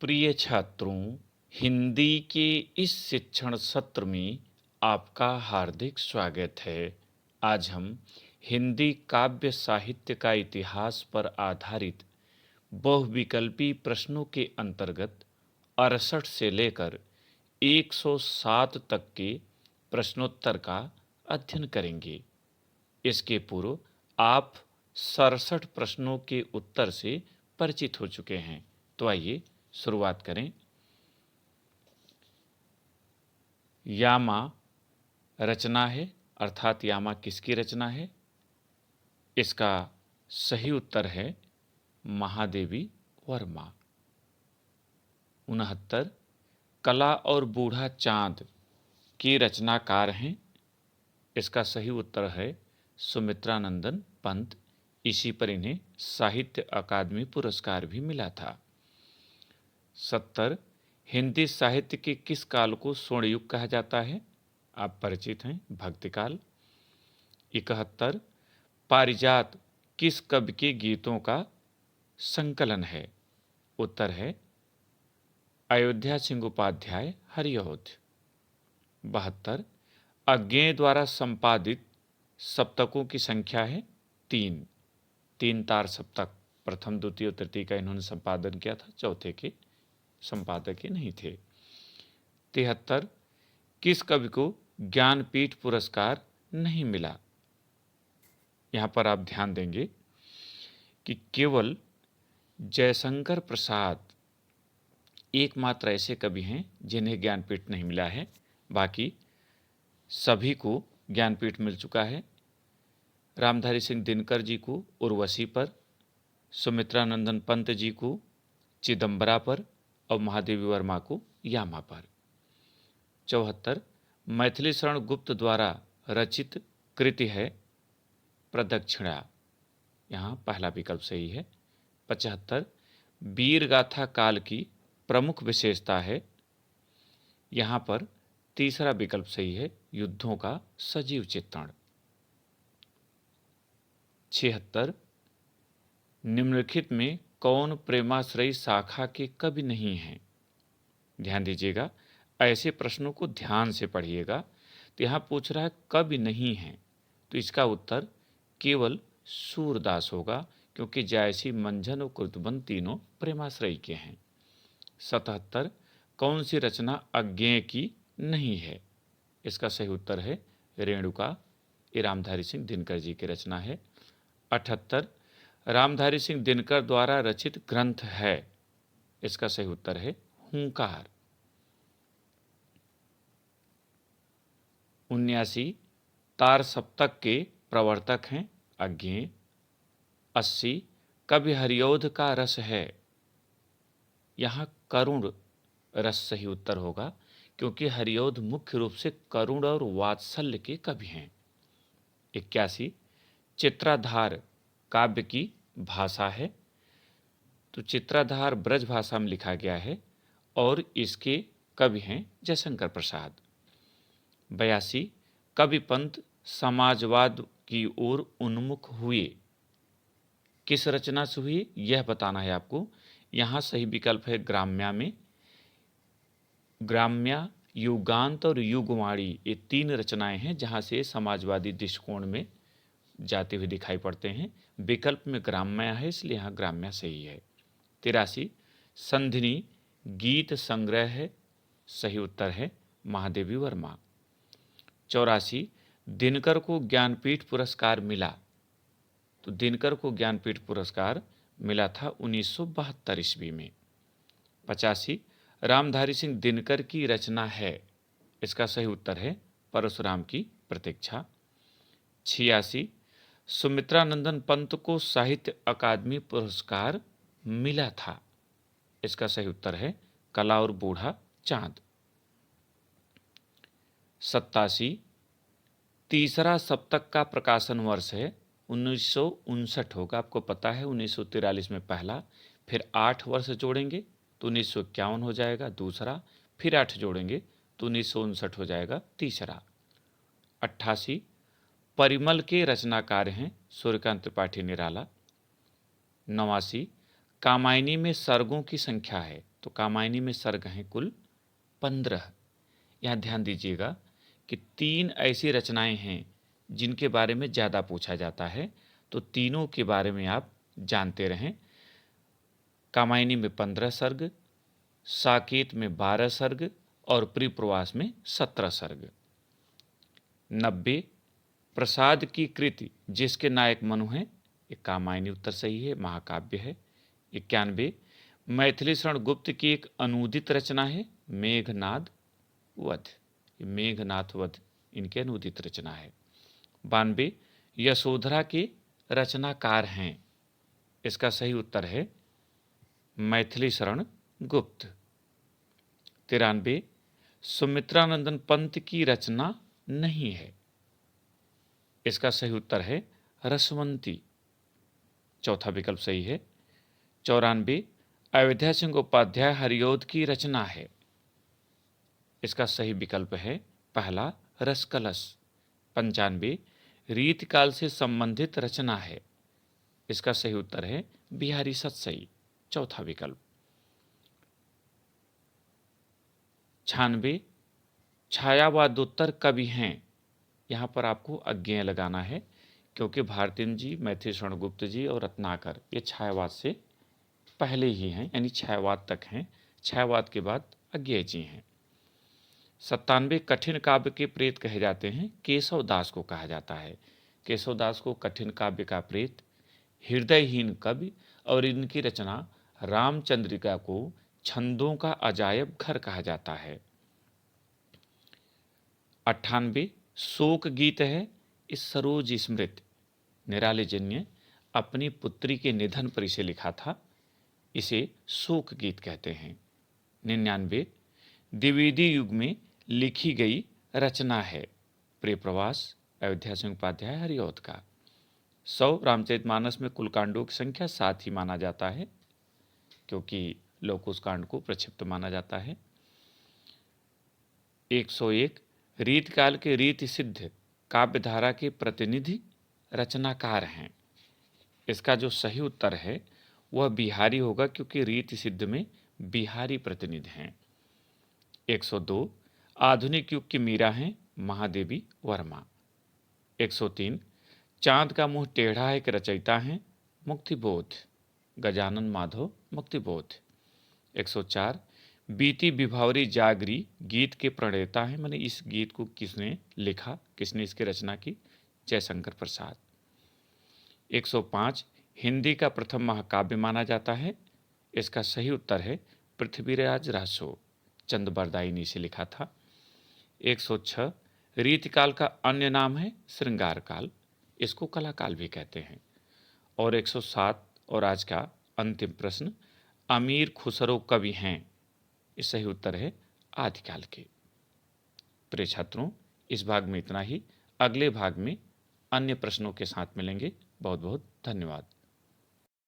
प्रिय छात्रों, हिंदी के इस शिक्षण सत्र में आपका हार्दिक स्वागत है। आज हम हिंदी काव्य साहित्य का इतिहास पर आधारित बहुविकल्पी प्रश्नों के अंतर्गत 68 से लेकर 107 तक के प्रश्नोत्तर का अध्ययन करेंगे। इसके पूर्व आप 67 प्रश्नों के उत्तर से परिचित हो चुके हैं। तो आइए शुरुआत करें। यामा रचना है, अर्थात यामा किसकी रचना है? इसका सही उत्तर है महादेवी वर्मा। 69 कला और बूढ़ा चांद की रचनाकार हैं। इसका सही उत्तर है सुमित्रानंदन पंत। इसी पर इन्हें साहित्य अकादमी पुरस्कार भी मिला था। 70 हिंदी साहित्य के किस काल को स्वर्ण युग कहा जाता है? आप परिचित हैं, भक्तिकाल। 71 पारिजात किस कवि के गीतों का संकलन है? उत्तर है अयोध्या सिंह उपाध्याय हरिऔध। 72 अज्ञेय द्वारा संपादित सप्तकों की संख्या है 3 तार सप्तक। प्रथम द्वितीय तृतीय का इन्होंने संपादन किया था, चौथे के संपादक ही नहीं थे। 73 किस कवि को ज्ञानपीठ पुरस्कार नहीं मिला? यहां पर आप ध्यान देंगे कि केवल जयशंकर प्रसाद एकमात्र ऐसे कवि हैं जिन्हें ज्ञानपीठ नहीं मिला है। बाकी सभी को ज्ञानपीठ मिल चुका है। रामधारी सिंह दिनकर जी को उर्वशी पर, सुमित्रानंदन पंत जी को चिदंबरा पर और महादेवी वर्मा को यामा पर। 74 मैथिली शरण गुप्त द्वारा रचित कृति है प्रदक्षिणा। यहाँ पहला विकल्प सही है। 75 वीर गाथा काल की प्रमुख विशेषता है। यहाँ पर तीसरा विकल्प सही है, युद्धों का सजीव चित्रण। 76 निम्नलिखित में कौन प्रेमाश्रयी शाखा के कवि नहीं हैं? ध्यान दीजिएगा, ऐसे प्रश्नों को ध्यान से पढ़िएगा। तो यहाँ पूछ रहा है कवि नहीं है, तो इसका उत्तर केवल सूरदास होगा, क्योंकि जायसी, मंझन और कुतुबन तीनों प्रेमाश्रयी के हैं। 77 कौन सी रचना अज्ञेय की नहीं है? इसका सही उत्तर है रेणुका। ये रामधारी सिंह दिनकर जी की रचना है। 78 रामधारी सिंह दिनकर द्वारा रचित ग्रंथ है। इसका सही उत्तर है हुंकार। 79 तार सप्तक के प्रवर्तक हैं अज्ञेय। 80 कवि हरिऔध का रस है। यहाँ करुण रस सही उत्तर होगा, क्योंकि हरिऔध मुख्य रूप से करुण और वात्सल्य के कवि हैं। 81 चित्राधार काव्य की भाषा है। तो चित्राधार ब्रज भाषा में लिखा गया है और इसके कवि हैं जयशंकर प्रसाद। 82 कवि पंत समाजवाद की ओर उन्मुख हुए। किस रचना से हुए यह बताना है आपको। यहाँ सही विकल्प है ग्राम्या में। ग्राम्या, युगांत और युगवाणी, ये 3 रचनाएं हैं जहाँ से समाजवादी दृष्टिकोण में जाते हुए दिखाई पड़ते हैं। विकल्प में ग्राम्या है, इसलिए यहाँ ग्राम्या सही है। 83 संधिनी गीत संग्रह है। सही उत्तर है महादेवी वर्मा। 84 दिनकर को ज्ञानपीठ पुरस्कार मिला। तो दिनकर को ज्ञानपीठ पुरस्कार मिला था 1972 ईस्वी में। 85 रामधारी सिंह दिनकर की रचना है। इसका सही उत्तर है परशुराम की प्रतीक्षा। 86 सुमित्रानंदन पंत को साहित्य अकादमी पुरस्कार मिला था। इसका सही उत्तर है कला और बूढ़ा चांद। 87 तीसरा सप्तक का प्रकाशन वर्ष है 1959 होगा। आपको पता है 1943 में पहला, फिर 8 वर्ष जोड़ेंगे तो 1951 हो जाएगा दूसरा, फिर 8 जोड़ेंगे तो 1959 हो जाएगा तीसरा। 88 परिमल के रचनाकार हैं सूर्यकांत त्रिपाठी निराला। 89 कामायनी में सर्गों की संख्या है। तो कामायनी में सर्ग हैं कुल 15। यहाँ ध्यान दीजिएगा कि 3 ऐसी रचनाएं हैं जिनके बारे में ज़्यादा पूछा जाता है, तो तीनों के बारे में आप जानते रहें। कामायनी में 15 सर्ग, साकेत में 12 सर्ग और प्रिप्रवास में 17 सर्ग। 90 प्रसाद की कृति जिसके नायक मनु हैं, ये कामायनी उत्तर सही है, महाकाव्य है। 91 मैथिली शरण गुप्त की एक अनूदित रचना है, मेघनाद वध, मेघनाथ वध इनकी अनूदित रचना है। 92 यशोधरा के रचनाकार हैं, इसका सही उत्तर है मैथिली शरण गुप्त। 93 सुमित्रानंदन पंत की रचना नहीं है, इसका सही उत्तर है रसवंती, चौथा विकल्प सही है। 94 अयोध्या सिंह उपाध्याय हरिऔध की रचना है, इसका सही विकल्प है पहला रसकलश। 95 रीतकाल से संबंधित रचना है, इसका सही उत्तर है बिहारी सतसई, चौथा विकल्प। 96 छायावादोत्तर कवि हैं, यहाँ पर आपको अज्ञेय लगाना है क्योंकि भारतेंद्र जी, मैथिली शरण गुप्त जी और रत्नाकर ये छायावाद से पहले ही हैं, यानी छायावाद तक हैं, छायावाद के बाद अज्ञेय जी हैं। 97 कठिन काव्य के प्रेत कहे जाते हैं, केशव दास को कहा जाता है। केशव दास को कठिन काव्य का प्रेत, हृदयहीन कवि और इनकी रचना रामचंद्रिका को छंदों का अजायब घर कहा जाता है। 98 शोक गीत है, इस सरोज स्मृत निराले जन ने अपनी पुत्री के निधन पर इसे लिखा था, इसे शोक गीत कहते हैं। 99 द्विवेदी युग में लिखी गई रचना है, प्रियप्रवास अयोध्या सिंह उपाध्याय हरिऔध का। 100 रामचरितमानस में कुल कांडों की संख्या 7 ही माना जाता है क्योंकि लवकुश कांड को प्रक्षिप्त माना जाता है। 101 रीतकाल के रीति सिद्ध काव्यधारा के प्रतिनिधि रचनाकार हैं, इसका जो सही उत्तर है वह बिहारी होगा क्योंकि रीति सिद्ध में बिहारी प्रतिनिधि हैं। 102 आधुनिक युग की मीरा हैं, महादेवी वर्मा। 103 चांद का मुंह टेढ़ा है के रचयिता हैं, मुक्तिबोध गजानन माधव मुक्तिबोध। 104 बीती विभावरी जागरी गीत के प्रणेता हैं, माने इस गीत को किसने लिखा, किसने इसकी रचना की, जयशंकर प्रसाद। 105 हिंदी का प्रथम महाकाव्य माना जाता है, इसका सही उत्तर है पृथ्वीराज रासो, चंद बरदाई ने इसे लिखा था। 106 रीतिकाल का अन्य नाम है श्रृंगार काल, इसको कला काल भी कहते हैं। और 107 और आज का अंतिम प्रश्न, अमीर खुसरो कवि हैं, इस सही उत्तर है आदिकाल के। प्रिय छात्रों, इस भाग में इतना ही, अगले भाग में अन्य प्रश्नों के साथ मिलेंगे। बहुत बहुत धन्यवाद।